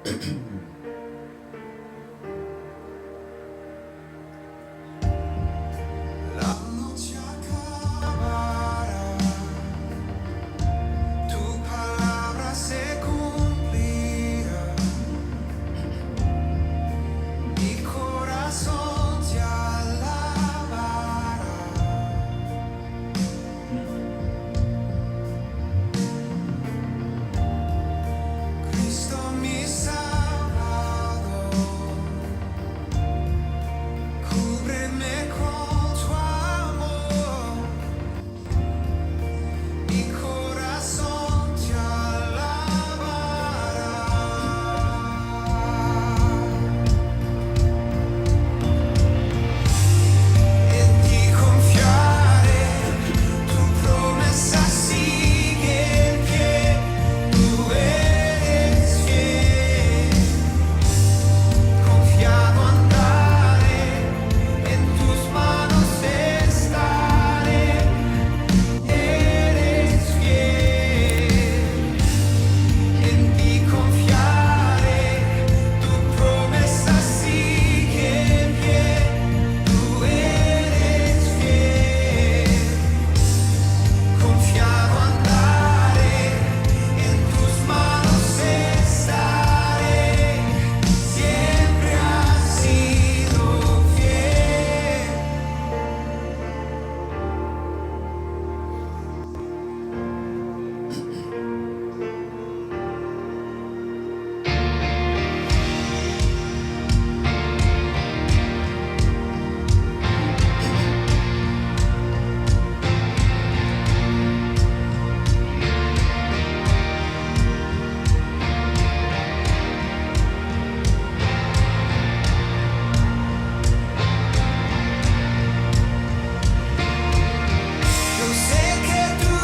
La noche acabará, tu palabra se cumplirá. Mi corazón te alabará. Cristo mi Salvador, cúbreme con tu amor. Mi corazón te alabará. En ti confiaré, tu promesa sigue en pie, tú eres fiel. Confiado andaré, en tus manos estaré, eres fiel. En ti confiaré, tu promesa sigue en pie, tú eres fiel. Confiado andaré, en tus manos estaré, siempre has sido fiel. Yo sé que tú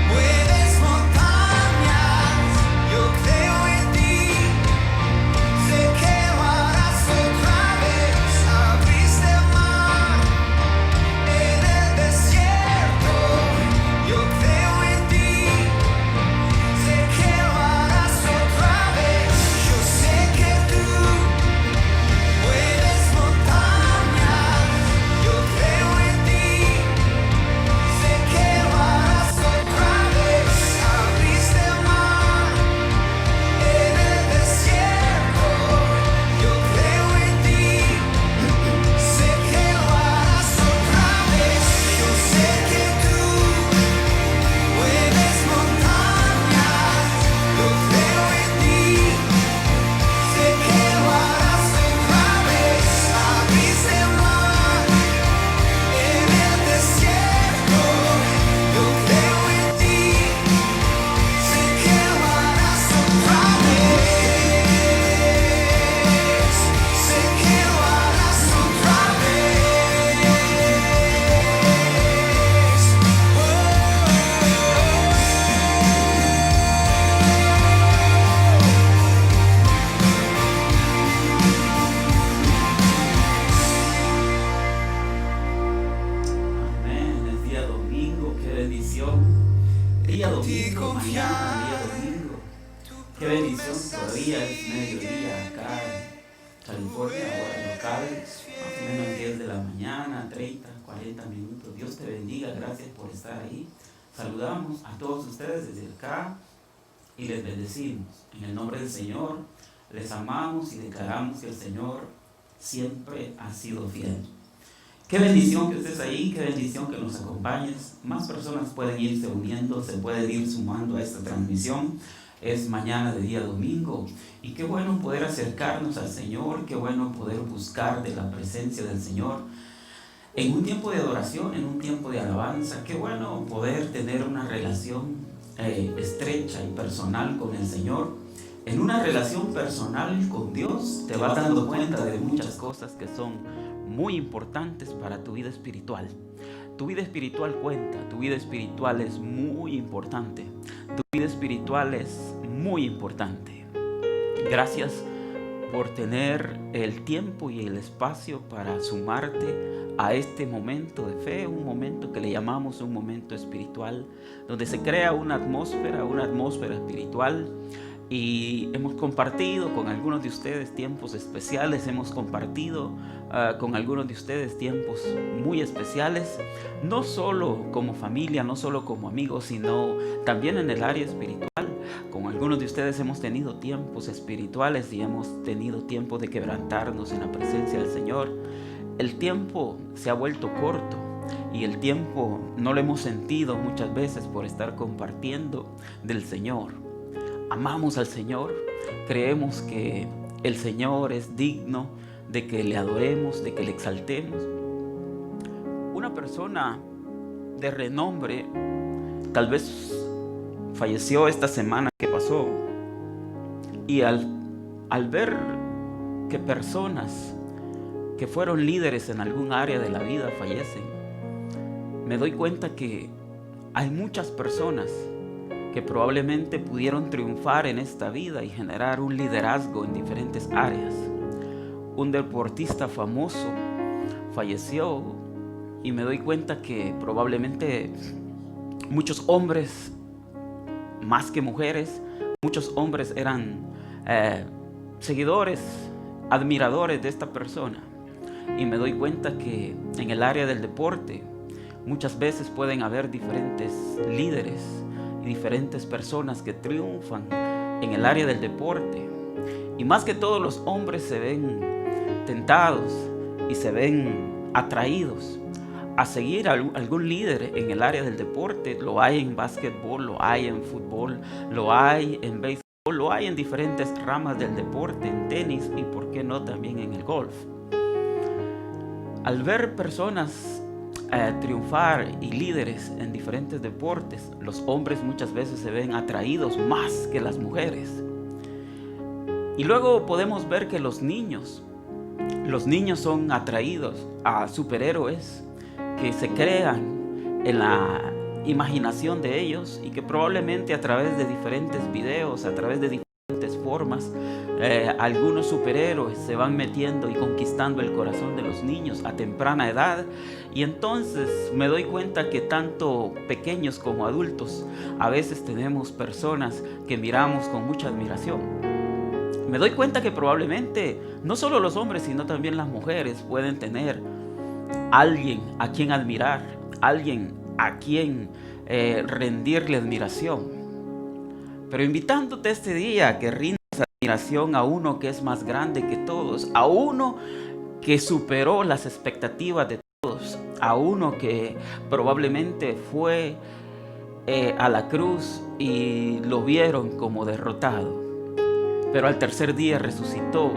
mueves montañas, yo creo en ti, sé que lo harás otra vez. Abriste el mar en el desierto, yo creo en ti, sé que lo harás otra vez. Yo sé que tú mueves montañas, yo creo en ti, sé que lo harás otra vez. Abriste el mar en el desierto, yo creo en ti, sé que lo harás otra vez. Yo sé que tú mueves montañas, yo creo en ti, sé que lo harás otra vez. Abriste el mar en el desierto, yo creo en ti, sé que lo harás otra vez. Sé que lo harás otra Amén. Es día domingo, qué bendición. Día domingo, mañana, día domingo. Qué bendición, todavía es mediodía acá en California, hora local, más o menos 10 de la mañana, 30, 40 minutos. Dios te bendiga, gracias por estar ahí. Saludamos a todos ustedes desde acá y les bendecimos. En el nombre del Señor, les amamos y declaramos que el Señor siempre ha sido fiel. Qué bendición que estés ahí, qué bendición que nos acompañes. Más personas pueden irse uniendo, se pueden ir sumando a esta transmisión. Es mañana de día domingo y qué bueno poder acercarnos al Señor, qué bueno poder buscar de la presencia del Señor en un tiempo de adoración, en un tiempo de alabanza. Qué bueno poder tener una relación estrecha y personal con el Señor. En una relación personal con Dios te vas dando cuenta de muchas cosas que son muy importantes para tu vida espiritual. Tu vida espiritual cuenta, tu vida espiritual es muy importante. Tu vida espiritual es muy importante. Gracias por tener el tiempo y el espacio para sumarte a este momento de fe, un momento que le llamamos un momento espiritual, donde se crea una atmósfera espiritual y hemos compartido con algunos de ustedes tiempos especiales, hemos compartido con algunos de ustedes tiempos muy especiales, no solo como familia, no solo como amigos, sino también en el área espiritual. Con algunos de ustedes hemos tenido tiempos espirituales y hemos tenido tiempo de quebrantarnos en la presencia del Señor. El tiempo se ha vuelto corto y el tiempo no lo hemos sentido muchas veces por estar compartiendo del Señor. Amamos al Señor, creemos que el Señor es digno de que le adoremos, de que le exaltemos. Una persona de renombre tal vez falleció esta semana que pasó, y al ver que personas que fueron líderes en algún área de la vida fallecen, me doy cuenta que hay muchas personas que probablemente pudieron triunfar en esta vida y generar un liderazgo en diferentes áreas. Un deportista famoso falleció y me doy cuenta que probablemente muchos hombres, más que mujeres, muchos hombres eran seguidores, admiradores de esta persona. Y me doy cuenta que en el área del deporte muchas veces pueden haber diferentes líderes y diferentes personas que triunfan en el área del deporte. Y más que todo, los hombres se ven tentados y se ven atraídos a seguir a algún líder en el área del deporte. Lo hay en básquetbol, lo hay en fútbol, lo hay en béisbol, lo hay en diferentes ramas del deporte, en tenis y por qué no también en el golf. Al ver personas triunfar y líderes en diferentes deportes, los hombres muchas veces se ven atraídos más que las mujeres. Y luego podemos ver que los niños son atraídos a superhéroes que se crean en la imaginación de ellos y que probablemente a través de diferentes videos, a través de diferentes formas, algunos superhéroes se van metiendo y conquistando el corazón de los niños a temprana edad. Y entonces me doy cuenta que tanto pequeños como adultos a veces tenemos personas que miramos con mucha admiración. Me doy cuenta que probablemente no solo los hombres sino también las mujeres pueden tener alguien a quien admirar, alguien a quien rendirle admiración. Pero invitándote este día a que rindas admiración a uno que es más grande que todos, a uno que superó las expectativas de todos, a uno que probablemente fue a la cruz y lo vieron como derrotado, pero al tercer día resucitó.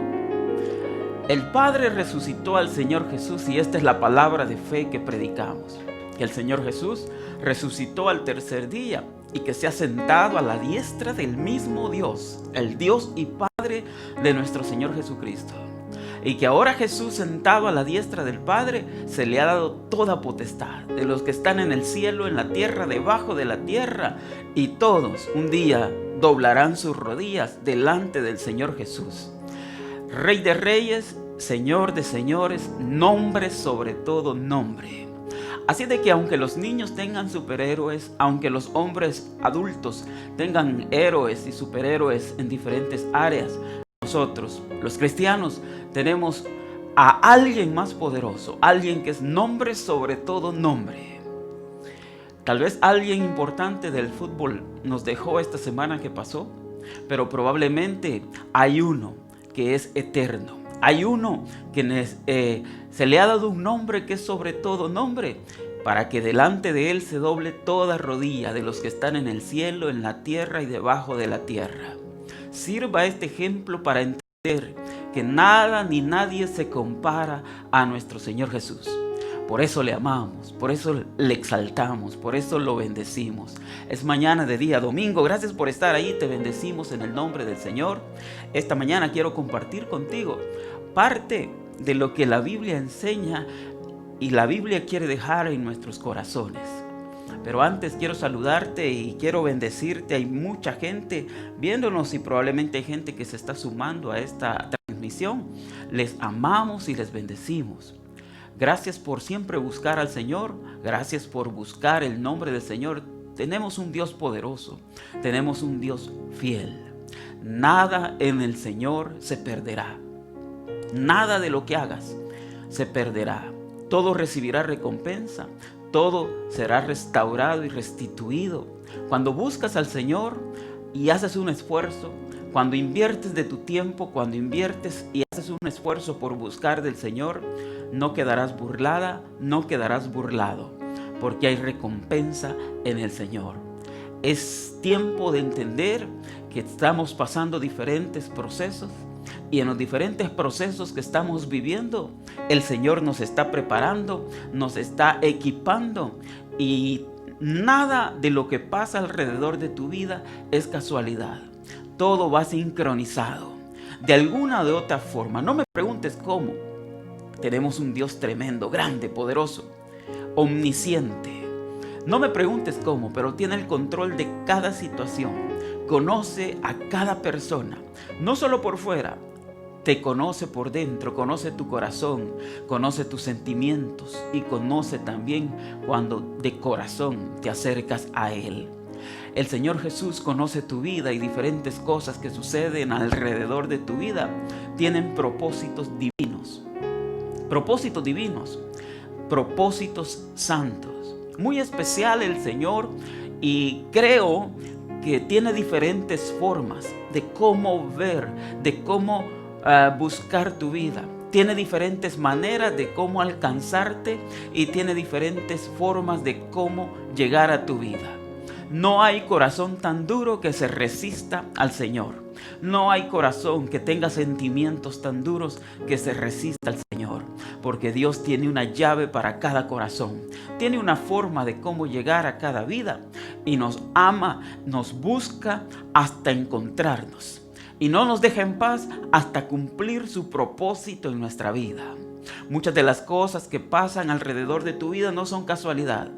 El Padre resucitó al Señor Jesús y esta es la palabra de fe que predicamos. Que el Señor Jesús resucitó al tercer día y que se ha sentado a la diestra del mismo Dios, el Dios y Padre de nuestro Señor Jesucristo. Y que ahora Jesús, sentado a la diestra del Padre, se le ha dado toda potestad de los que están en el cielo, en la tierra, debajo de la tierra, y todos un día doblarán sus rodillas delante del Señor Jesús. Rey de reyes, Señor de señores, nombre sobre todo nombre. Así de que aunque los niños tengan superhéroes, aunque los hombres adultos tengan héroes y superhéroes en diferentes áreas, nosotros, los cristianos, tenemos a alguien más poderoso, alguien que es nombre sobre todo nombre. Tal vez alguien importante del fútbol nos dejó esta semana que pasó, pero probablemente hay uno que es eterno. Hay uno que se le ha dado un nombre que es sobre todo nombre, para que delante de él se doble toda rodilla de los que están en el cielo, en la tierra y debajo de la tierra. Sirva este ejemplo para entender que nada ni nadie se compara a nuestro Señor Jesús. Por eso le amamos, por eso le exaltamos, por eso lo bendecimos. Es mañana de día domingo, gracias por estar ahí, te bendecimos en el nombre del Señor. Esta mañana quiero compartir contigo parte de lo que la Biblia enseña y la Biblia quiere dejar en nuestros corazones. Pero antes quiero saludarte y quiero bendecirte. Hay mucha gente viéndonos y probablemente hay gente que se está sumando a esta transmisión. Les amamos y les bendecimos. Gracias por siempre buscar al Señor. Gracias por buscar el nombre del Señor. Tenemos un Dios poderoso. Tenemos un Dios fiel. Nada en el Señor se perderá. Nada de lo que hagas se perderá. Todo recibirá recompensa. Todo será restaurado y restituido. Cuando buscas al Señor y haces un esfuerzo, cuando inviertes de tu tiempo, cuando inviertes y haces un esfuerzo por buscar del Señor, no quedarás burlada, no quedarás burlado, porque hay recompensa en el Señor. Es tiempo de entender que estamos pasando diferentes procesos, y en los diferentes procesos que estamos viviendo, el Señor nos está preparando, nos está equipando, y nada de lo que pasa alrededor de tu vida es casualidad. Todo va sincronizado de alguna o de otra forma. No me preguntes cómo. Tenemos un Dios tremendo, grande, poderoso, omnisciente. No me preguntes cómo, pero tiene el control de cada situación. Conoce a cada persona, no solo por fuera, te conoce por dentro, conoce tu corazón, conoce tus sentimientos y conoce también cuando de corazón te acercas a Él. El Señor Jesús conoce tu vida, y diferentes cosas que suceden alrededor de tu vida tienen propósitos divinos. Propósitos divinos, propósitos santos. Muy especial el Señor, y creo que tiene diferentes formas de cómo ver, de cómo buscar tu vida. Tiene diferentes maneras de cómo alcanzarte, y tiene diferentes formas de cómo llegar a tu vida. No hay corazón tan duro que se resista al Señor. No hay corazón que tenga sentimientos tan duros que se resista al Señor, porque Dios tiene una llave para cada corazón. Tiene una forma de cómo llegar a cada vida, y nos ama, nos busca hasta encontrarnos, y no nos deja en paz hasta cumplir su propósito en nuestra vida. Muchas de las cosas que pasan alrededor de tu vida no son casualidad,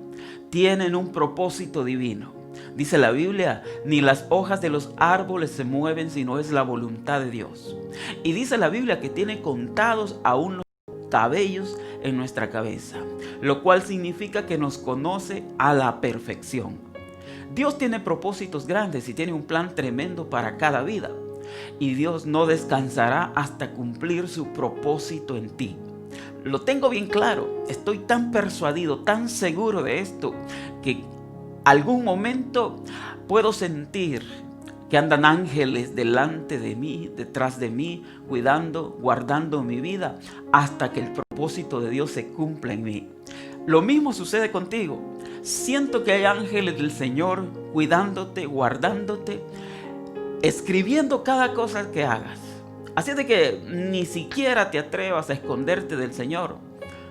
tienen un propósito divino. Dice la Biblia, ni las hojas de los árboles se mueven si no es la voluntad de Dios. Y dice la Biblia que tiene contados aún los cabellos en nuestra cabeza, lo cual significa que nos conoce a la perfección. Dios tiene propósitos grandes y tiene un plan tremendo para cada vida. Y Dios no descansará hasta cumplir su propósito en ti. Lo tengo bien claro, estoy tan persuadido, tan seguro de esto, que algún momento puedo sentir que andan ángeles delante de mí, detrás de mí, cuidando, guardando mi vida, hasta que el propósito de Dios se cumpla en mí. Lo mismo sucede contigo. Siento que hay ángeles del Señor cuidándote, guardándote, escribiendo cada cosa que hagas. Así de que ni siquiera te atrevas a esconderte del Señor.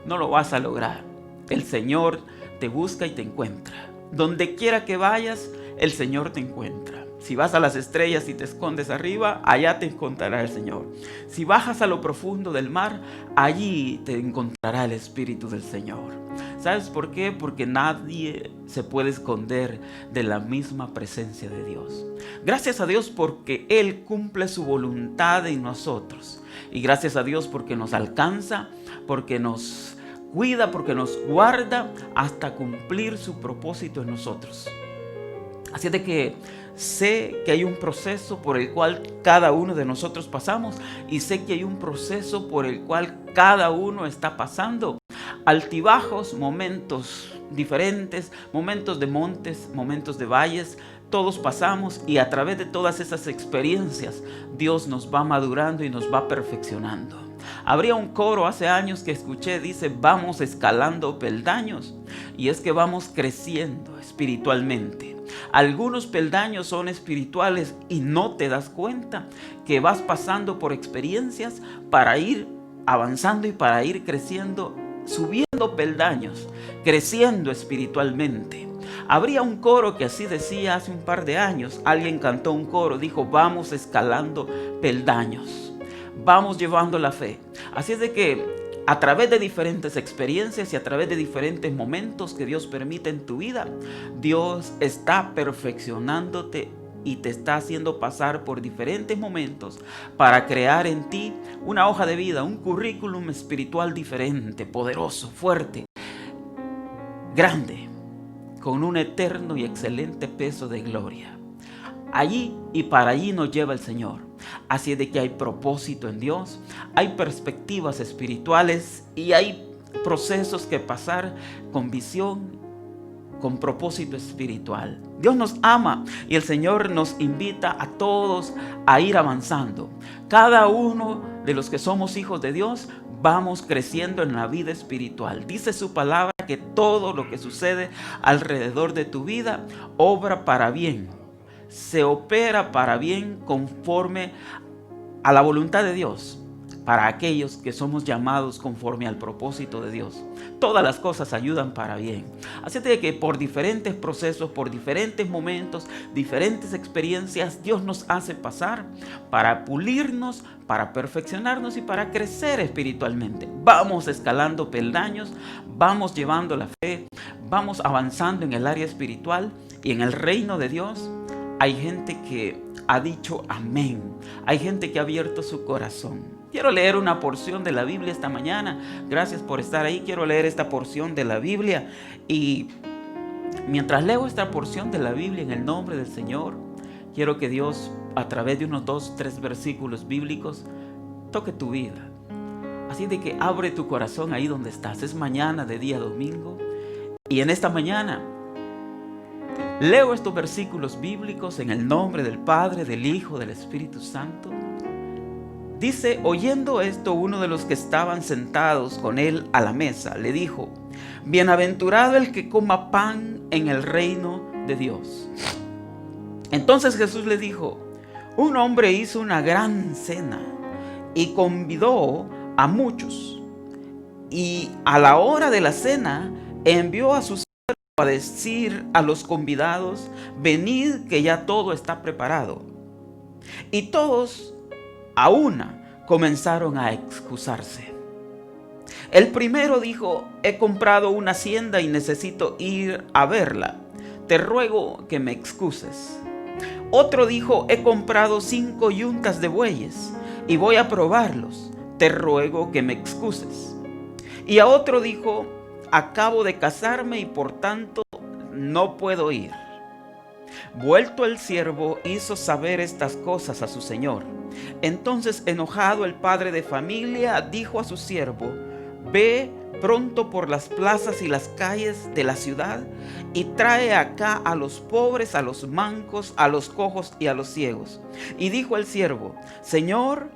No lo vas a lograr. El Señor te busca y te encuentra. Donde quiera que vayas, el Señor te encuentra. Si vas a las estrellas y te escondes arriba, allá te encontrará el Señor. Si bajas a lo profundo del mar, allí te encontrará el Espíritu del Señor. ¿Sabes por qué? Porque nadie se puede esconder de la misma presencia de Dios. Gracias a Dios porque Él cumple su voluntad en nosotros. Y gracias a Dios porque nos alcanza, porque nos cuida, porque nos guarda hasta cumplir su propósito en nosotros. Así de que sé que hay un proceso por el cual cada uno de nosotros pasamos, y sé que hay un proceso por el cual cada uno está pasando. Altibajos, momentos diferentes, momentos de montes, momentos de valles, todos pasamos, y a través de todas esas experiencias Dios nos va madurando y nos va perfeccionando. Habría un coro hace años que escuché, dice: vamos escalando peldaños, y es que vamos creciendo espiritualmente. Algunos peldaños son espirituales y no te das cuenta que vas pasando por experiencias para ir avanzando y para ir creciendo, subiendo peldaños, creciendo espiritualmente. Habría un coro que así decía hace un par de años. Alguien cantó un coro, dijo: vamos escalando peldaños, vamos llevando la fe. Así es de que a través de diferentes experiencias y a través de diferentes momentos que Dios permite en tu vida, Dios está perfeccionándote y te está haciendo pasar por diferentes momentos para crear en ti una hoja de vida, un currículum espiritual diferente, poderoso, fuerte, grande, con un eterno y excelente peso de gloria. Allí y para allí nos lleva el Señor. Así es de que hay propósito en Dios, hay perspectivas espirituales y hay procesos que pasar con visión, con propósito espiritual. Dios nos ama y el Señor nos invita a todos a ir avanzando. Cada uno de los que somos hijos de Dios vamos creciendo en la vida espiritual. Dice su palabra que todo lo que sucede alrededor de tu vida obra para bien. Se opera para bien conforme a la voluntad de Dios, para aquellos que somos llamados conforme al propósito de Dios. Todas las cosas ayudan para bien. Así que por diferentes procesos, por diferentes momentos, diferentes experiencias, Dios nos hace pasar para pulirnos, para perfeccionarnos y para crecer espiritualmente. Vamos escalando peldaños, vamos llevando la fe, vamos avanzando en el área espiritual y en el reino de Dios. Hay gente que ha dicho amén. Hay gente que ha abierto su corazón. Quiero leer una porción de la Biblia esta mañana. Gracias por estar ahí. Quiero leer esta porción de la Biblia. Y mientras leo esta porción de la Biblia en el nombre del Señor, quiero que Dios, a través de unos 2, 3 versículos bíblicos, toque tu vida. Así de que abre tu corazón ahí donde estás. Es mañana de día domingo. Y en esta mañana leo estos versículos bíblicos en el nombre del Padre, del Hijo, del Espíritu Santo. Dice: oyendo esto, uno de los que estaban sentados con él a la mesa le dijo: bienaventurado el que coma pan en el reino de Dios. Entonces Jesús le dijo: un hombre hizo una gran cena y convidó a muchos. Y a la hora de la cena envió a sus a decir a los convidados: venid, que ya todo está preparado. Y todos a una comenzaron a excusarse. El primero dijo: he comprado una hacienda y necesito ir a verla. Te ruego que me excuses. Otro dijo: he comprado 5 yuntas de bueyes y voy a probarlos. Te ruego que me excuses. Y a otro dijo: acabo de casarme y por tanto no puedo ir. Vuelto el siervo, hizo saber estas cosas a su señor. Entonces, enojado, el padre de familia dijo a su siervo: ve pronto por las plazas y las calles de la ciudad y trae acá a los pobres, a los mancos, a los cojos y a los ciegos. Y dijo el siervo: Señor,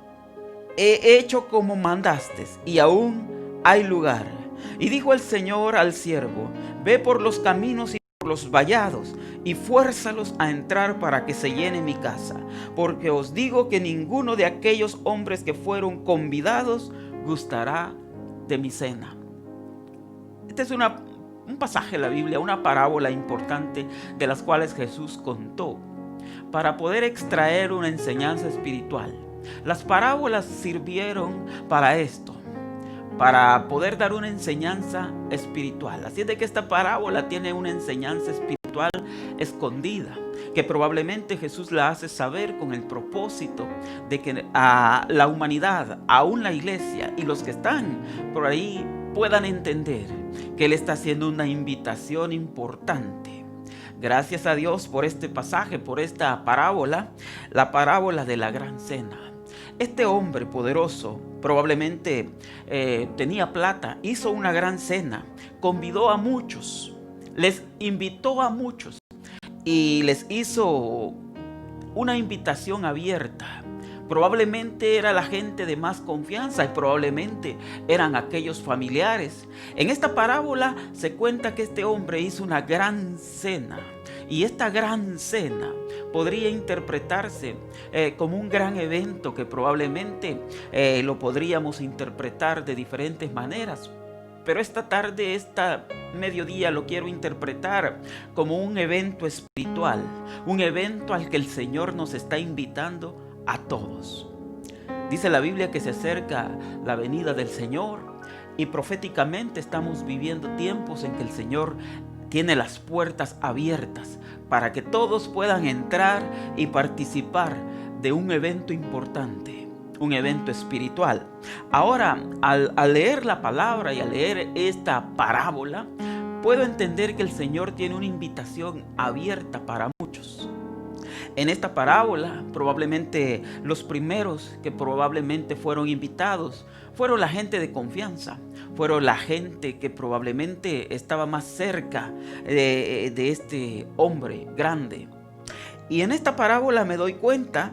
he hecho como mandaste y aún hay lugar. Y dijo el Señor al siervo: ve por los caminos y por los vallados y fuérzalos a entrar para que se llene mi casa, porque os digo que ninguno de aquellos hombres que fueron convidados gustará de mi cena. Este es un pasaje de la Biblia, una parábola importante de las cuales Jesús contó para poder extraer una enseñanza espiritual. Las parábolas sirvieron para esto, para poder dar una enseñanza espiritual. Así es de que esta parábola tiene una enseñanza espiritual escondida, que probablemente Jesús la hace saber con el propósito de que a la humanidad, aún la iglesia y los que están por ahí puedan entender que Él está haciendo una invitación importante. Gracias a Dios por este pasaje, por esta parábola, la parábola de la gran cena. Este hombre poderoso probablemente tenía plata, hizo una gran cena, convidó a muchos, les invitó a muchos y les hizo una invitación abierta. Probablemente era la gente de más confianza y probablemente eran aquellos familiares. En esta parábola se cuenta que este hombre hizo una gran cena. Y esta gran cena podría interpretarse como un gran evento que probablemente lo podríamos interpretar de diferentes maneras. Pero esta tarde, esta mediodía, lo quiero interpretar como un evento espiritual, un evento al que el Señor nos está invitando a todos. Dice la Biblia que se acerca la venida del Señor y proféticamente estamos viviendo tiempos en que el Señor tiene las puertas abiertas para que todos puedan entrar y participar de un evento importante, un evento espiritual. Ahora, al leer la palabra y al leer esta parábola, puedo entender que el Señor tiene una invitación abierta para muchos. En esta parábola, probablemente los primeros que probablemente fueron invitados fueron la gente de confianza, fueron la gente que probablemente estaba más cerca de este hombre grande. Y en esta parábola me doy cuenta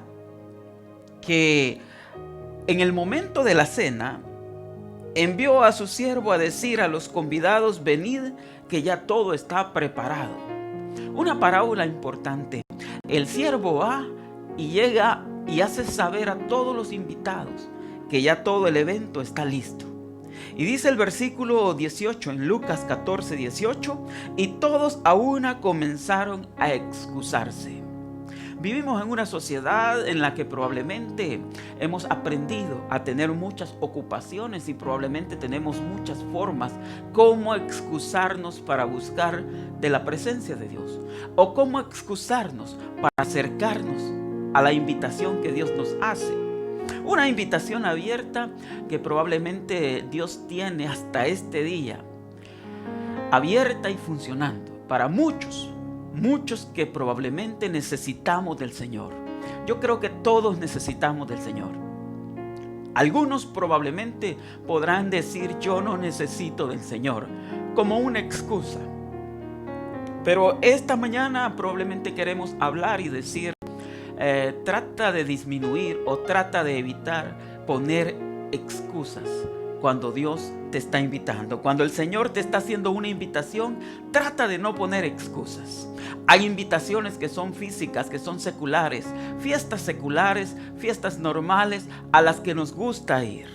que en el momento de la cena envió a su siervo a decir a los convidados: venid, que ya todo está preparado. Una parábola importante. El siervo va y llega y hace saber a todos los invitados que ya todo el evento está listo. Y dice el versículo 18 en Lucas 14, 18: y todos a una comenzaron a excusarse. Vivimos en una sociedad en la que probablemente hemos aprendido a tener muchas ocupaciones y probablemente tenemos muchas formas cómo excusarnos para buscar de la presencia de Dios, o cómo excusarnos para acercarnos a la invitación que Dios nos hace. Una invitación abierta que probablemente Dios tiene hasta este día, abierta y funcionando para muchos que probablemente necesitamos del Señor. Yo creo que todos necesitamos del Señor. Algunos probablemente podrán decir: yo no necesito del Señor, como una excusa. Pero esta mañana probablemente queremos hablar y decir: trata de disminuir o trata de evitar poner excusas cuando Dios te está invitando. Cuando el Señor te está haciendo una invitación, trata de no poner excusas. Hay invitaciones que son físicas, que son seculares, fiestas normales a las que nos gusta ir.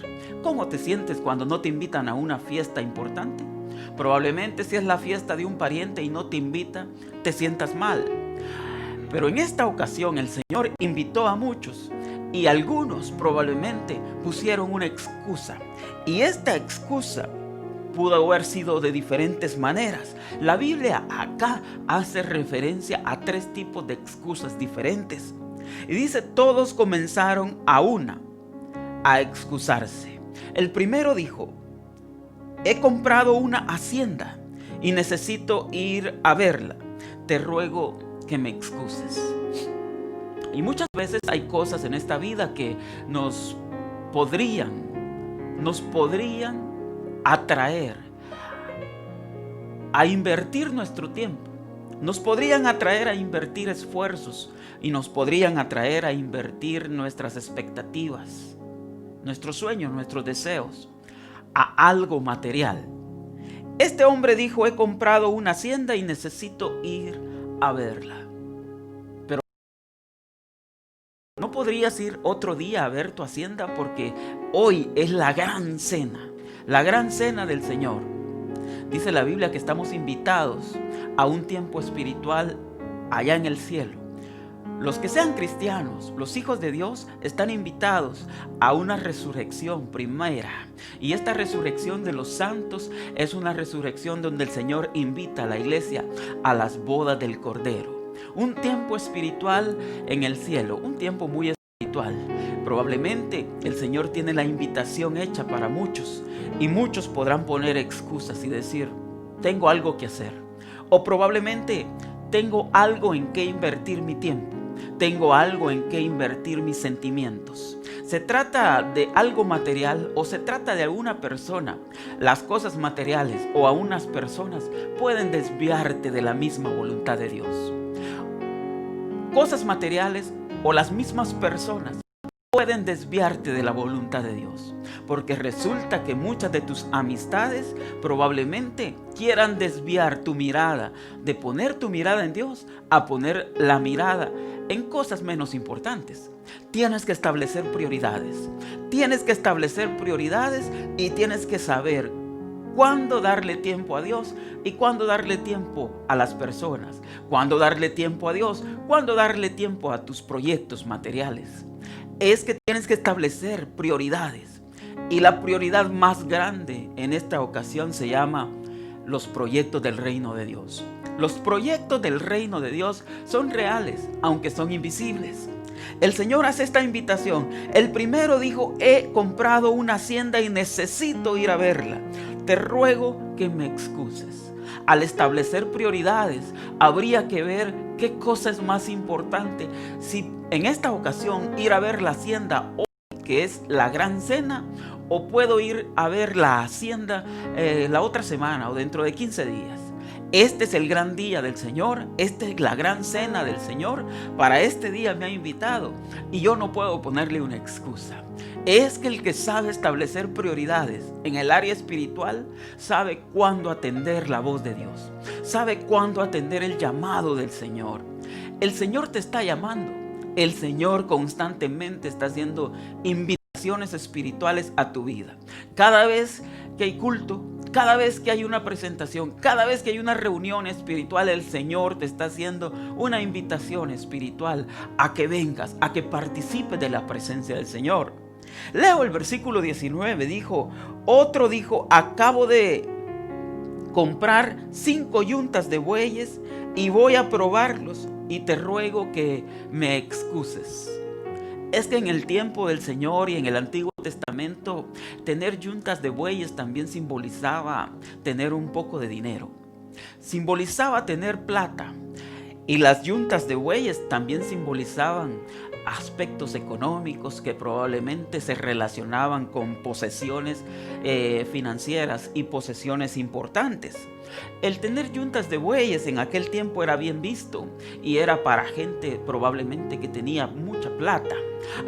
¿Cómo te sientes cuando no te invitan a una fiesta importante? Probablemente si es la fiesta de un pariente y no te invita, te sientas mal. Pero en esta ocasión el Señor invitó a muchos y algunos probablemente pusieron una excusa. Y esta excusa pudo haber sido de diferentes maneras. La Biblia acá hace referencia a 3 tipos de excusas diferentes. Y dice: todos comenzaron a excusarse. El primero dijo: he comprado una hacienda y necesito ir a verla. Te ruego que me excuses. Y muchas veces hay cosas en esta vida que nos podrían atraer a invertir nuestro tiempo, nos podrían atraer a invertir esfuerzos y nos podrían atraer a invertir nuestras expectativas, nuestros sueños, nuestros deseos a algo material. Este hombre dijo: he comprado una hacienda y necesito ir a verla. Pero no podrías ir otro día a ver tu hacienda, porque hoy es la gran cena del Señor. Dice la Biblia que estamos invitados a un tiempo espiritual allá en el cielo. Los que sean cristianos, los hijos de Dios, están invitados a una resurrección primera. Y esta resurrección de los santos es una resurrección donde el Señor invita a la iglesia a las bodas del Cordero. Un tiempo espiritual en el cielo, un tiempo muy espiritual. Probablemente el Señor tiene la invitación hecha para muchos y muchos podrán poner excusas y decir: tengo algo que hacer. O probablemente tengo algo en que invertir mi tiempo. Tengo algo en que invertir mis sentimientos. ¿Se trata de algo material o se trata de alguna persona? Las cosas materiales o a unas personas pueden desviarte de la misma voluntad de Dios. Cosas materiales o las mismas personas pueden desviarte de la voluntad de Dios, porque resulta que muchas de tus amistades probablemente quieran desviar tu mirada de poner tu mirada en Dios a poner la mirada en cosas menos importantes. Tienes que establecer prioridades. Y tienes que saber cuándo darle tiempo a Dios y cuándo darle tiempo a las personas. Cuándo darle tiempo a Dios, cuándo darle tiempo a tus proyectos materiales. Es que tienes que establecer prioridades. Y la prioridad más grande en esta ocasión se llama los proyectos del reino de Dios. Los proyectos del reino de Dios son reales, aunque son invisibles. El Señor hace esta invitación. El primero dijo: he comprado una hacienda y necesito ir a verla. te ruego que me excuses. Al establecer prioridades, habría que ver qué cosa es más importante. Si en esta ocasión ir a ver la hacienda hoy, que es la gran cena, o puedo ir a ver la hacienda la otra semana o dentro de 15 días. Este es el gran día del Señor, esta es la gran cena del Señor. Para este día me ha invitado y yo no puedo ponerle una excusa. Es que el que sabe establecer prioridades en el área espiritual sabe cuándo atender la voz de Dios, sabe cuándo atender el llamado del Señor. El Señor te está llamando, el Señor constantemente está haciendo invitaciones espirituales a tu vida. Cada vez que hay culto, cada vez que hay una presentación, cada vez que hay una reunión espiritual, el Señor te está haciendo una invitación espiritual a que vengas, a que participes de la presencia del Señor. Leo el versículo 19, otro dijo, acabo de comprar 5 yuntas de bueyes y voy a probarlos y te ruego que me excuses. Es que en el tiempo del Señor y en el Antiguo Testamento, tener yuntas de bueyes también simbolizaba tener un poco de dinero. Simbolizaba tener plata. Y las yuntas de bueyes también simbolizaban aspectos económicos que probablemente se relacionaban con posesiones financieras y posesiones importantes. El tener yuntas de bueyes en aquel tiempo era bien visto y era para gente probablemente que tenía mucha plata.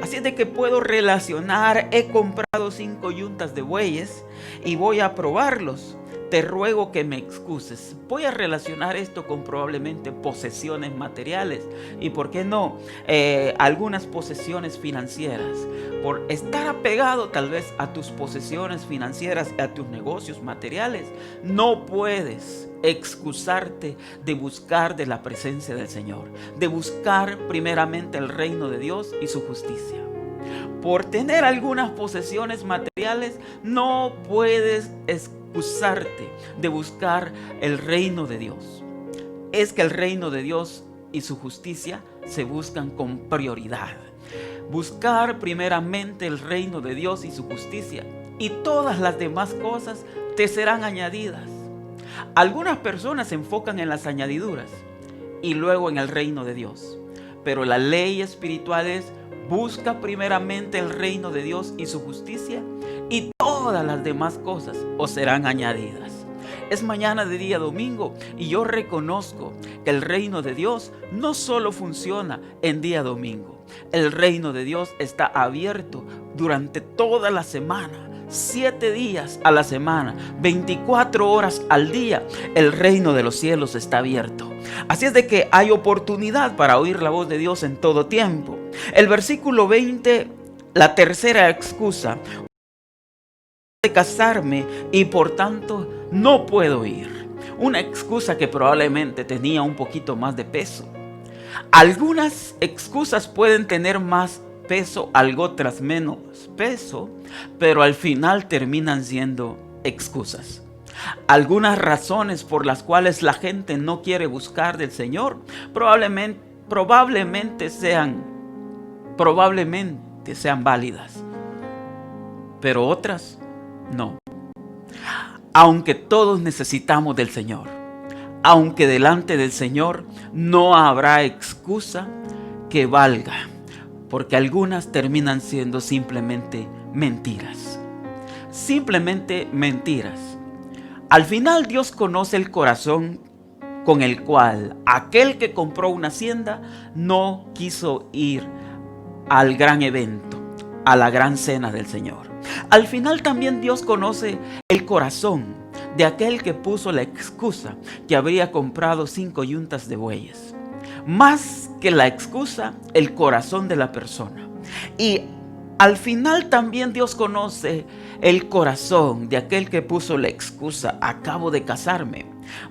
Así es de que puedo relacionar, he comprado 5 yuntas de bueyes y voy a probarlos. Te ruego que me excuses. Voy a relacionar esto con probablemente posesiones materiales y, ¿por qué no? Algunas posesiones financieras. Por estar apegado tal vez a tus posesiones financieras, a tus negocios materiales, no puedes excusarte de buscar de la presencia del Señor, de buscar primeramente el reino de Dios y su justicia. Por tener algunas posesiones materiales, no puedes excusarte de buscar el reino de Dios. Es que el reino de Dios y su justicia se buscan con prioridad. Buscar primeramente el reino de Dios y su justicia, y todas las demás cosas te serán añadidas. Algunas personas se enfocan en las añadiduras y luego en el reino de Dios, pero la ley espiritual es: busca primeramente el reino de Dios y su justicia, y todas las demás cosas os serán añadidas. Es mañana de día domingo y yo reconozco que el reino de Dios no solo funciona en día domingo. El reino de Dios está abierto durante toda la semana, 7 días a la semana, 24 horas al día. El reino de los cielos está abierto. Así es de que hay oportunidad para oír la voz de Dios en todo tiempo. El versículo 20, la tercera excusa: de casarme y por tanto no puedo ir. Una excusa que probablemente tenía un poquito más de peso. Algunas excusas pueden tener más peso, algo otras menos peso, pero al final terminan siendo excusas. Algunas razones por las cuales la gente no quiere buscar del Señor probablemente sean válidas, pero otras no. Aunque todos necesitamos del Señor, aunque delante del Señor no habrá excusa que valga, porque algunas terminan siendo simplemente mentiras. Simplemente mentiras. Al final Dios conoce el corazón con el cual aquel que compró una hacienda no quiso ir al gran evento, a la gran cena del Señor. Al final también Dios conoce el corazón de aquel que puso la excusa que habría comprado 5 yuntas de bueyes. Más que la excusa, el corazón de la persona. Y al final también Dios conoce el corazón de aquel que puso la excusa: acabo de casarme.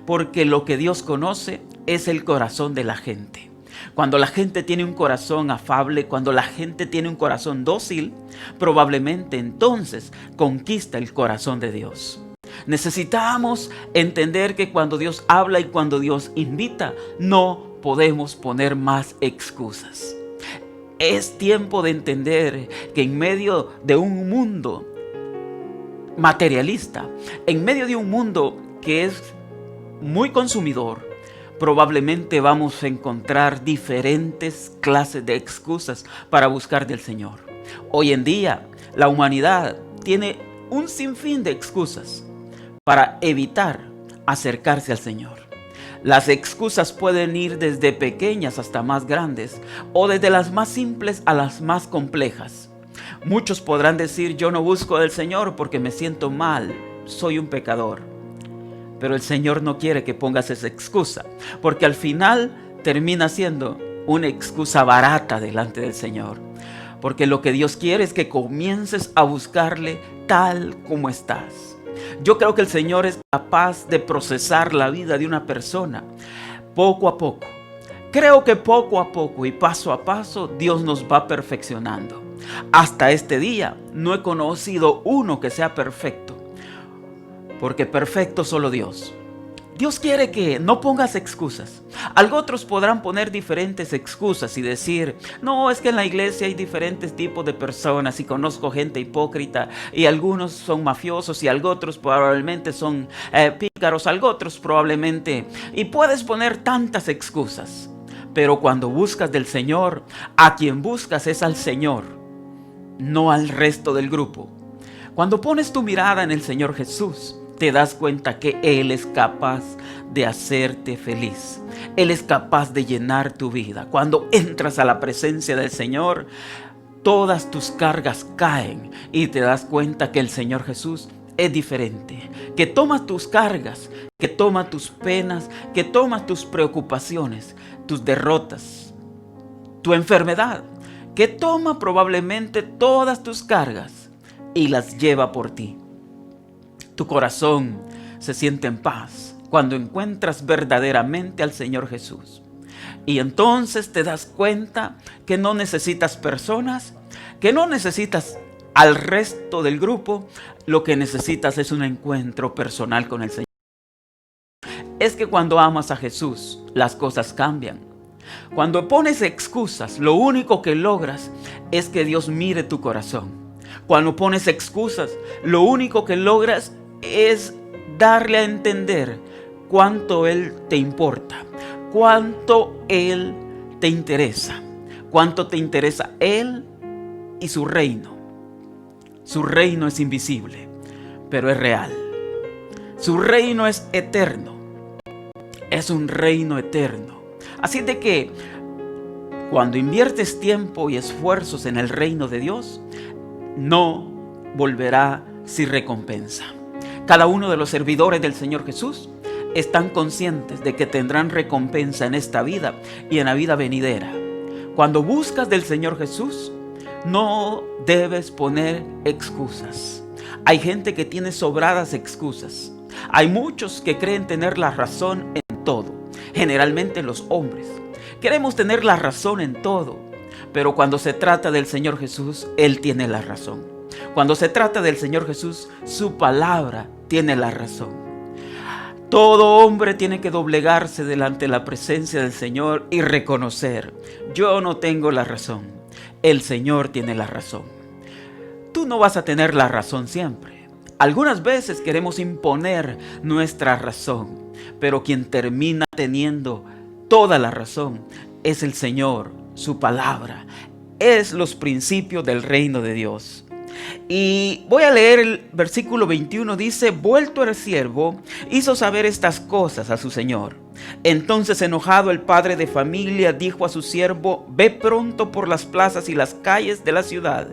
Porque lo que Dios conoce es el corazón de la gente. Cuando la gente tiene un corazón afable, cuando la gente tiene un corazón dócil, probablemente entonces conquista el corazón de Dios. Necesitamos entender que cuando Dios habla y cuando Dios invita, no podemos poner más excusas. Es tiempo de entender que en medio de un mundo materialista, en medio de un mundo que es muy consumidor, probablemente vamos a encontrar diferentes clases de excusas para buscar del Señor. Hoy en día, la humanidad tiene un sinfín de excusas para evitar acercarse al Señor. Las excusas pueden ir desde pequeñas hasta más grandes, o desde las más simples a las más complejas. Muchos podrán decir: yo no busco del Señor porque me siento mal, soy un pecador. Pero el Señor no quiere que pongas esa excusa, porque al final termina siendo una excusa barata delante del Señor. Porque lo que Dios quiere es que comiences a buscarle tal como estás. Yo creo que el Señor es capaz de procesar la vida de una persona poco a poco. Creo que poco a poco y paso a paso Dios nos va perfeccionando. Hasta este día no he conocido uno que sea perfecto, porque perfecto solo Dios. Dios quiere que no pongas excusas. Otros podrán poner diferentes excusas y decir: no, es que en la iglesia hay diferentes tipos de personas y conozco gente hipócrita y algunos son mafiosos y otros probablemente son pícaros, otros probablemente... Y puedes poner tantas excusas. Pero cuando buscas del Señor, a quien buscas es al Señor, no al resto del grupo. Cuando pones tu mirada en el Señor Jesús, te das cuenta que Él es capaz de hacerte feliz. Él es capaz de llenar tu vida. Cuando entras a la presencia del Señor, todas tus cargas caen y te das cuenta que el Señor Jesús es diferente. Que toma tus cargas, que toma tus penas, que toma tus preocupaciones, tus derrotas, tu enfermedad, que toma probablemente todas tus cargas y las lleva por ti. Tu corazón se siente en paz cuando encuentras verdaderamente al Señor Jesús. Y entonces te das cuenta que no necesitas personas, que no necesitas al resto del grupo. Lo que necesitas es un encuentro personal con el Señor. Es que cuando amas a Jesús, las cosas cambian. Cuando pones excusas, lo único que logras es que Dios mire tu corazón. Cuando pones excusas, lo único que logras es darle a entender cuánto Él te importa, cuánto Él te interesa, cuánto te interesa Él y su reino. Su reino es invisible, pero es real. Su reino es eterno. Es un reino eterno. Así de que cuando inviertes tiempo y esfuerzos en el reino de Dios, no volverá sin recompensa. Cada uno de los servidores del Señor Jesús están conscientes de que tendrán recompensa en esta vida y en la vida venidera. Cuando buscas del Señor Jesús, no debes poner excusas. Hay gente que tiene sobradas excusas. Hay muchos que creen tener la razón en todo. Generalmente los hombres queremos tener la razón en todo, pero cuando se trata del Señor Jesús, Él tiene la razón. Cuando se trata del Señor Jesús, su palabra tiene la razón. Todo hombre tiene que doblegarse delante de la presencia del Señor y reconocer: yo no tengo la razón, el Señor tiene la razón. Tú no vas a tener la razón siempre. Algunas veces queremos imponer nuestra razón, pero quien termina teniendo toda la razón es el Señor, su palabra, es los principios del reino de Dios. Y voy a leer el versículo 21, dice: vuelto el siervo, hizo saber estas cosas a su señor. Entonces, enojado, el padre de familia dijo a su siervo: ve pronto por las plazas y las calles de la ciudad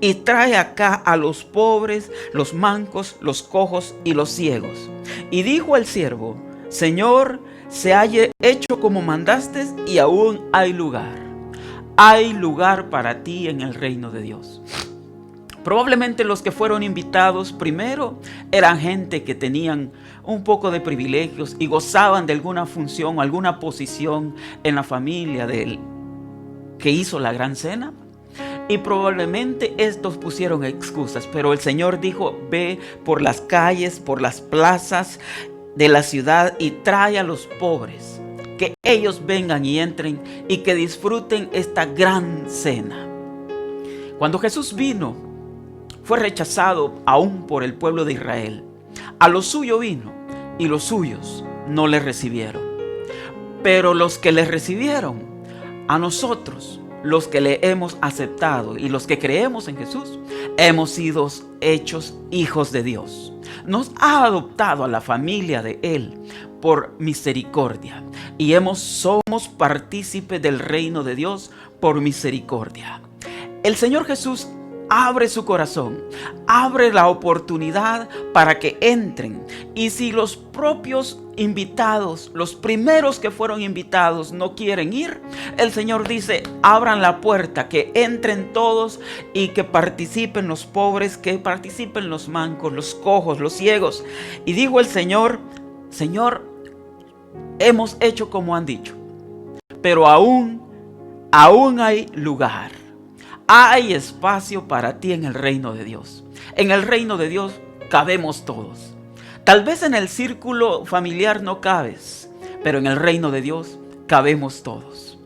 y trae acá a los pobres, los mancos, los cojos y los ciegos. Y dijo al siervo: Señor, se haya hecho como mandaste y aún hay lugar. Hay lugar para ti en el reino de Dios. Probablemente los que fueron invitados primero eran gente que tenían un poco de privilegios y gozaban de alguna función o alguna posición en la familia del que hizo la gran cena. Y probablemente estos pusieron excusas, pero el Señor dijo: ve por las calles, por las plazas de la ciudad y trae a los pobres, que ellos vengan y entren y que disfruten esta gran cena. Cuando Jesús vino, fue rechazado aún por el pueblo de Israel. A lo suyo vino y los suyos no le recibieron. Pero los que le recibieron, a nosotros, los que le hemos aceptado y los que creemos en Jesús, hemos sido hechos hijos de Dios. Nos ha adoptado a la familia de Él por misericordia y somos partícipes del reino de Dios por misericordia. El Señor Jesús abre su corazón, abre la oportunidad para que entren. Y si los propios invitados, los primeros que fueron invitados, no quieren ir, el Señor dice: abran la puerta, que entren todos y que participen los pobres, que participen los mancos, los cojos, los ciegos. Y dijo el Señor: Señor, hemos hecho como han dicho, pero aún hay lugar. Hay espacio para ti en el reino de Dios. En el reino de Dios cabemos todos. Tal vez en el círculo familiar no cabes, pero en el reino de Dios cabemos todos.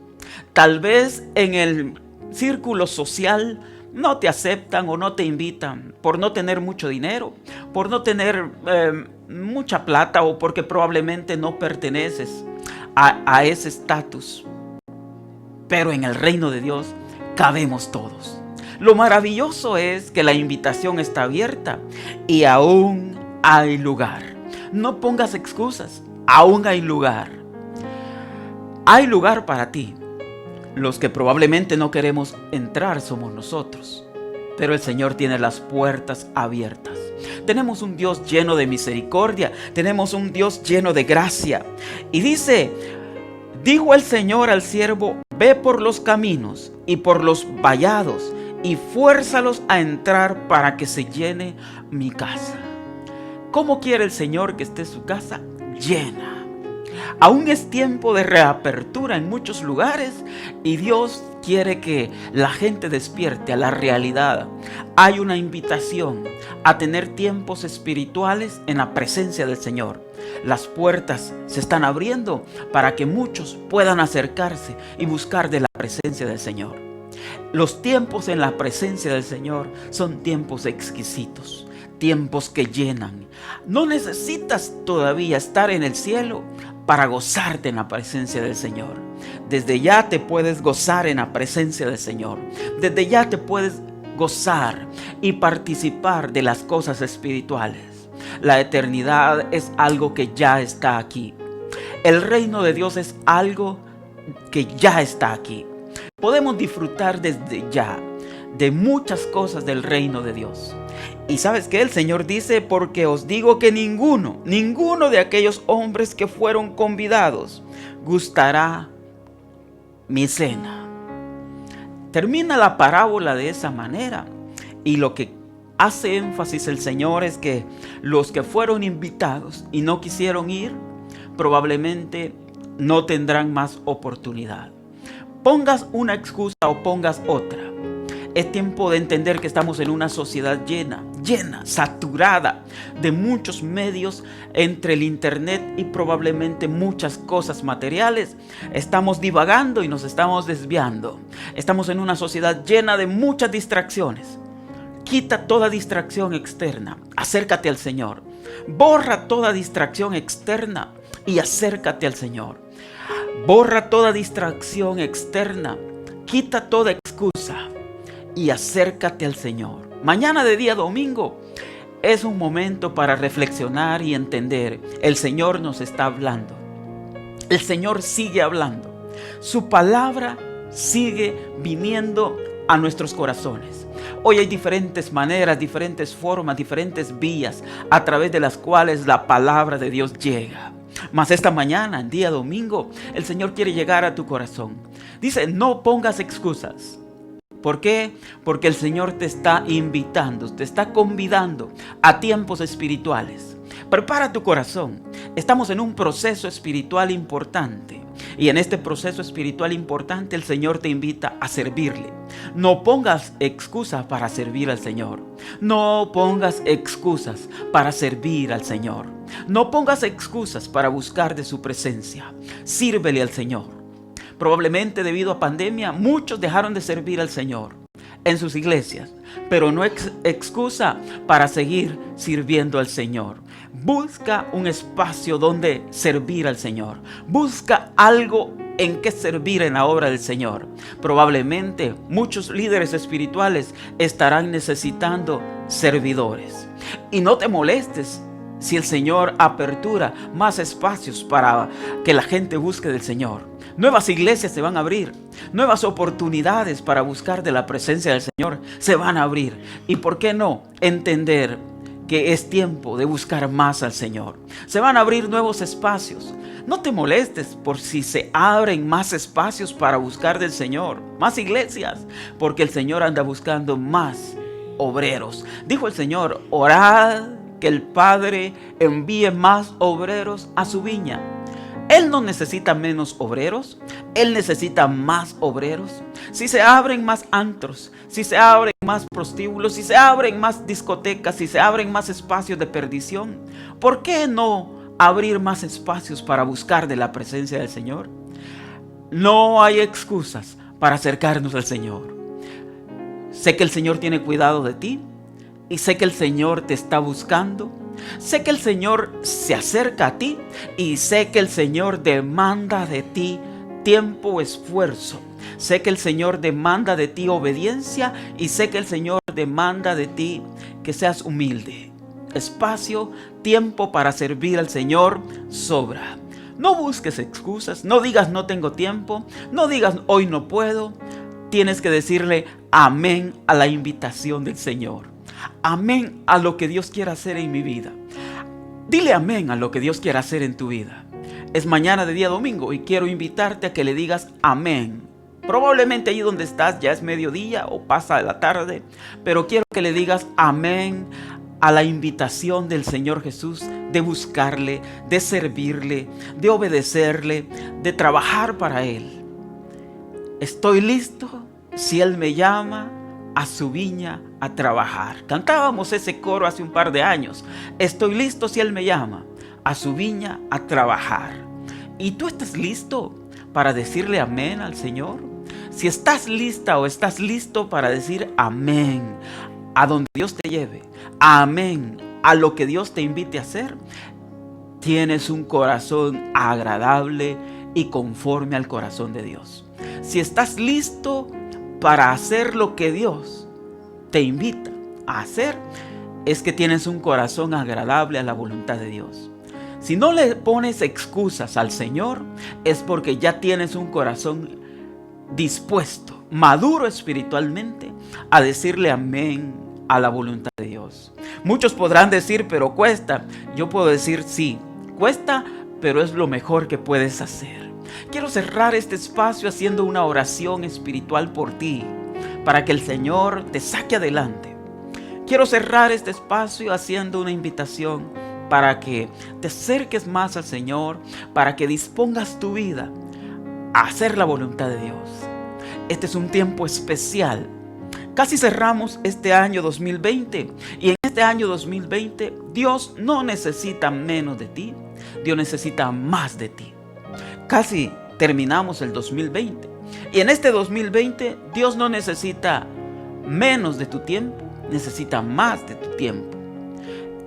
Tal vez en el círculo social no te aceptan o no te invitan por no tener mucho dinero, por no tener mucha plata o porque probablemente no perteneces a ese estatus. Pero en el reino de Dios cabemos todos. Lo maravilloso es que la invitación está abierta y aún hay lugar. No pongas excusas, aún hay lugar. Hay lugar para ti. Los que probablemente no queremos entrar somos nosotros, pero el Señor tiene las puertas abiertas. Tenemos un Dios lleno de misericordia, tenemos un Dios lleno de gracia. Y dijo el Señor al siervo: ve por los caminos y por los vallados y fuérzalos a entrar para que se llene mi casa. ¿Cómo quiere el Señor que esté su casa? Llena. Aún es tiempo de reapertura en muchos lugares y Dios quiere que la gente despierte a la realidad. Hay una invitación a tener tiempos espirituales en la presencia del Señor. Las puertas se están abriendo para que muchos puedan acercarse y buscar de la presencia del Señor. Los tiempos en la presencia del Señor son tiempos exquisitos, tiempos que llenan. No necesitas todavía estar en el cielo para gozarte en la presencia del Señor. Desde ya te puedes gozar en la presencia del Señor. Desde ya te puedes gozar y participar de las cosas espirituales. La eternidad es algo que ya está aquí. El reino de Dios es algo que ya está aquí. Podemos disfrutar desde ya de muchas cosas del reino de Dios. Y ¿sabes qué? El Señor dice: porque os digo que ninguno de aquellos hombres que fueron convidados gustará mi cena. Termina la parábola de esa manera. Y lo que hace énfasis el Señor es que los que fueron invitados y no quisieron ir, probablemente no tendrán más oportunidad. Pongas una excusa o pongas otra. Es tiempo de entender que estamos en una sociedad llena, saturada de muchos medios entre el internet y probablemente muchas cosas materiales. Estamos divagando y nos estamos desviando. Estamos en una sociedad llena de muchas distracciones. Quita toda distracción externa, acércate al Señor. Borra toda distracción externa y acércate al Señor. Borra toda distracción externa, quita toda excusa y acércate al Señor. Mañana de día domingo es un momento para reflexionar y entender. El Señor nos está hablando. El Señor sigue hablando. Su palabra sigue viniendo a nuestros corazones. Hoy hay diferentes maneras, diferentes formas, diferentes vías a través de las cuales la palabra de Dios llega. Mas esta mañana, en día domingo, el Señor quiere llegar a tu corazón. Dice: no pongas excusas. ¿Por qué? Porque el Señor te está invitando, te está convidando a tiempos espirituales. Prepara tu corazón. Estamos en un proceso espiritual importante. Y en este proceso espiritual importante el Señor te invita a servirle. No pongas excusas para servir al Señor. No pongas excusas para servir al Señor. No pongas excusas para buscar de su presencia. Sírvele al Señor. Probablemente debido a pandemia muchos dejaron de servir al Señor. en sus iglesias, pero no es excusa para seguir sirviendo al Señor. Busca un espacio donde servir al Señor. Busca algo en que servir en la obra del Señor. Probablemente muchos líderes espirituales estarán necesitando servidores. Y no te molestes si el Señor apertura más espacios para que la gente busque del Señor. Nuevas iglesias se van a abrir. Nuevas oportunidades para buscar de la presencia del Señor se van a abrir. ¿Y por qué no entender que es tiempo de buscar más al Señor? Se van a abrir nuevos espacios. No te molestes por si se abren más espacios para buscar del Señor, más iglesias, porque el Señor anda buscando más obreros. Dijo el Señor: orad que el Padre envíe más obreros a su viña. Él no necesita menos obreros, Él necesita más obreros. Si se abren más antros, si se abren más prostíbulos, si se abren más discotecas, si se abren más espacios de perdición, ¿por qué no abrir más espacios para buscar de la presencia del Señor? No hay excusas para acercarnos al Señor. Sé que el Señor tiene cuidado de ti y sé que el Señor te está buscando. Sé que el Señor se acerca a ti y sé que el Señor demanda de ti tiempo, esfuerzo. Sé que el Señor demanda de ti obediencia y sé que el Señor demanda de ti que seas humilde. Espacio, tiempo para servir al Señor sobra. No busques excusas, no digas no tengo tiempo, no digas hoy no puedo. Tienes que decirle amén a la invitación del Señor. Amén a lo que Dios quiere hacer en mi vida. Dile amén a lo que Dios quiere hacer en tu vida. Es mañana de día domingo y quiero invitarte a que le digas amén. Probablemente allí donde estás ya es mediodía o pasa la tarde, pero quiero que le digas amén a la invitación del Señor Jesús de buscarle, de servirle, de obedecerle, de trabajar para Él. Estoy listo si Él me llama a su viña a trabajar. Cantábamos ese coro hace un par de años. Estoy listo si Él me llama a su viña a trabajar. ¿Y tú estás listo para decirle amén al Señor? Si estás lista o estás listo para decir amén a donde Dios te lleve, amén a lo que Dios te invite a hacer, tienes un corazón agradable y conforme al corazón de Dios. Si estás listo para hacer lo que Dios te invita a hacer, es que tienes un corazón agradable a la voluntad de Dios. Si no le pones excusas al Señor, es porque ya tienes un corazón dispuesto, maduro espiritualmente, a decirle amén a la voluntad de Dios. Muchos podrán decir, pero cuesta. Yo puedo decir, sí, cuesta, pero es lo mejor que puedes hacer. Quiero cerrar este espacio haciendo una oración espiritual por ti, para que el Señor te saque adelante. Quiero cerrar este espacio haciendo una invitación para que te acerques más al Señor, para que dispongas tu vida a hacer la voluntad de Dios. Este es un tiempo especial. Casi cerramos este año 2020 y en este año 2020 Dios no necesita menos de ti, Dios necesita más de ti. Casi terminamos el 2020 y en este 2020 Dios no necesita menos de tu tiempo, necesita más de tu tiempo.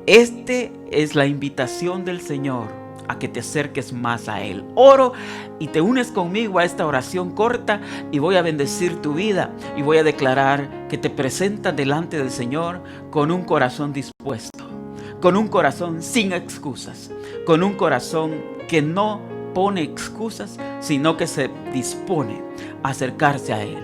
Este es la invitación del Señor a que te acerques más a Él. Oro y te unes conmigo a esta oración corta y voy a bendecir tu vida y voy a declarar que te presentas delante del Señor con un corazón dispuesto, con un corazón sin excusas, con un corazón que no pone excusas, sino que se dispone a acercarse a Él.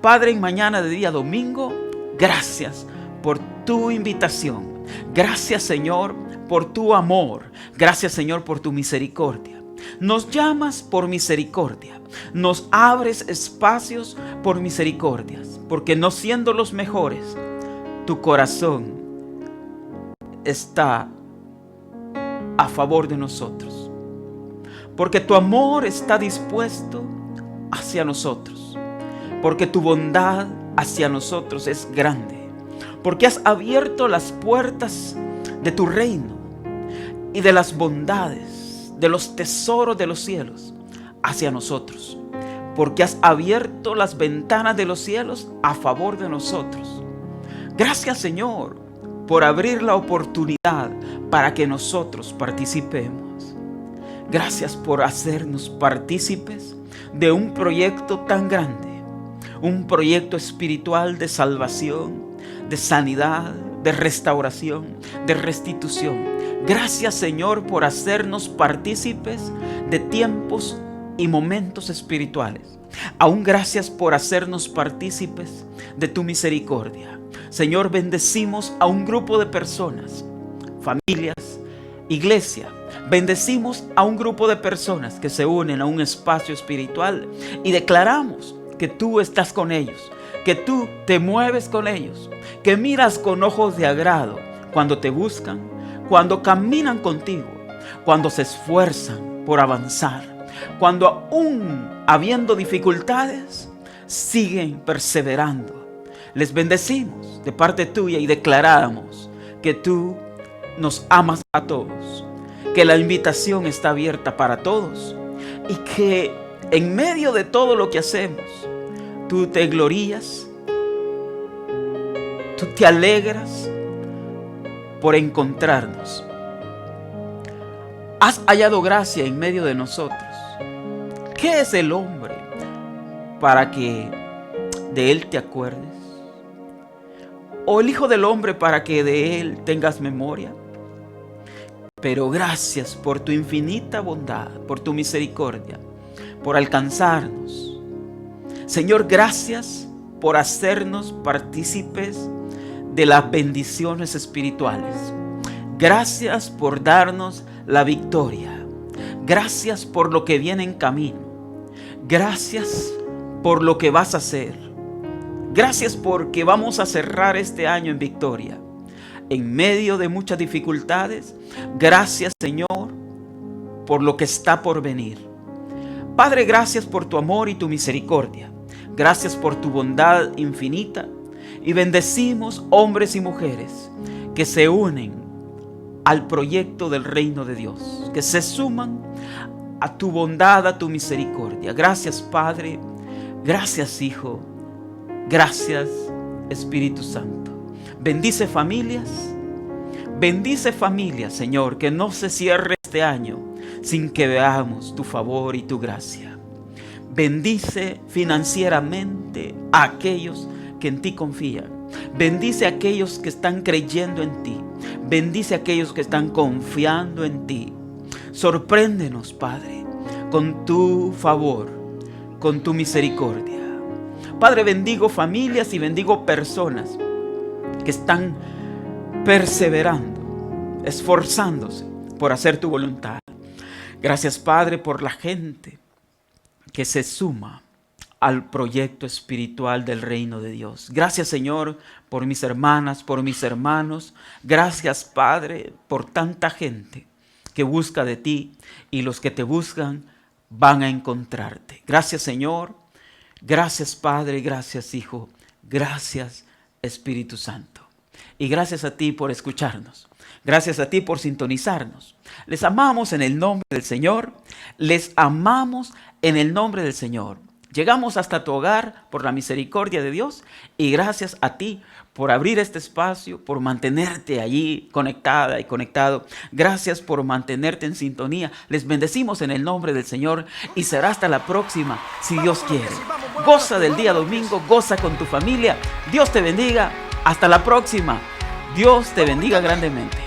Padre, en mañana de día domingo, gracias por tu invitación. Gracias, Señor, por tu amor. Gracias, Señor, por tu misericordia. Nos llamas por misericordia. Nos abres espacios por misericordias. Porque no siendo los mejores, tu corazón está a favor de nosotros. Porque tu amor está dispuesto hacia nosotros. Porque tu bondad hacia nosotros es grande. Porque has abierto las puertas de tu reino y de las bondades, de los tesoros de los cielos hacia nosotros. porque has abierto las ventanas de los cielos a favor de nosotros. Gracias, Señor, por abrir la oportunidad para que nosotros participemos. Gracias por hacernos partícipes de un proyecto tan grande, un proyecto espiritual de salvación, de sanidad, de restauración, de restitución. Gracias, Señor, por hacernos partícipes de tiempos y momentos espirituales. Aún gracias por hacernos partícipes de tu misericordia. Señor, bendecimos a un grupo de personas, familias, iglesia. Bendecimos a un grupo de personas que se unen a un espacio espiritual y declaramos que tú estás con ellos, que tú te mueves con ellos, que miras con ojos de agrado cuando te buscan, cuando caminan contigo, cuando se esfuerzan por avanzar, cuando aún habiendo dificultades, siguen perseverando. Les bendecimos de parte tuya y declaramos que tú nos amas a todos, que la invitación está abierta para todos y que en medio de todo lo que hacemos, tú te glorías, tú te alegras por encontrarnos. Has hallado gracia en medio de nosotros. ¿Qué es el hombre para que de él te acuerdes? ¿O el Hijo del Hombre para que de él tengas memoria? Pero gracias por tu infinita bondad, por tu misericordia, por alcanzarnos. Señor, gracias por hacernos partícipes de las bendiciones espirituales. Gracias por darnos la victoria. Gracias por lo que viene en camino. Gracias por lo que vas a hacer. Gracias porque vamos a cerrar este año en victoria. En medio de muchas dificultades, gracias, Señor, por lo que está por venir. Padre, gracias por tu amor y tu misericordia. Gracias por tu bondad infinita. Y bendecimos hombres y mujeres que se unen al proyecto del reino de Dios, que se suman a tu bondad, a tu misericordia. Gracias, Padre. Gracias, Hijo. Gracias, Espíritu Santo. Bendice familias, Señor, que no se cierre este año sin que veamos tu favor y tu gracia. Bendice financieramente a aquellos que en ti confían. Bendice a aquellos que están creyendo en ti. Bendice a aquellos que están confiando en ti. Sorpréndenos, Padre, con tu favor, con tu misericordia. Padre, bendigo familias y bendigo personas que están perseverando, esforzándose por hacer tu voluntad. Gracias, Padre, por la gente que se suma al proyecto espiritual del reino de Dios. Gracias, Señor, por mis hermanas, por mis hermanos. Gracias, Padre, por tanta gente que busca de ti y los que te buscan van a encontrarte. Gracias, Señor. Gracias, Padre. Gracias, Hijo. Gracias, Espíritu Santo. Y gracias a ti por escucharnos. Gracias a ti por sintonizarnos. Les amamos en el nombre del Señor. Les amamos en el nombre del Señor. Llegamos hasta tu hogar por la misericordia de Dios y gracias a ti por abrir este espacio, por mantenerte allí conectada y conectado. Gracias por mantenerte en sintonía. Les bendecimos en el nombre del Señor y será hasta la próxima, si Dios quiere. Goza del día domingo, goza con tu familia. Dios te bendiga. Hasta la próxima. Dios te bendiga grandemente.